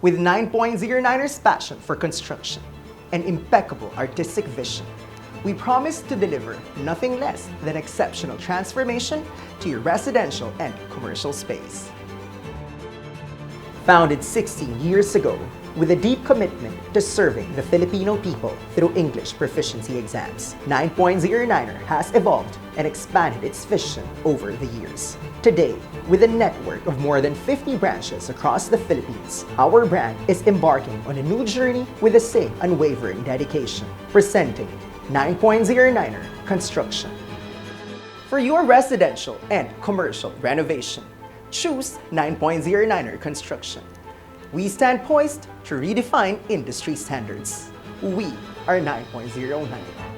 With 9.09ers' passion for construction and impeccable artistic vision, we promise to deliver nothing less than exceptional transformation to your residential and commercial space. Founded 16 years ago with a deep commitment to serving the Filipino people through English proficiency exams, 9.09er has evolved and expanded its vision over the years. Today, with a network of more than 50 branches across the Philippines, our brand is embarking on a new journey with the same unwavering dedication, presenting 9.09er Construction. For your residential and commercial renovation, choose 9.09er Construction. We stand poised to redefine industry standards. We are 9.09.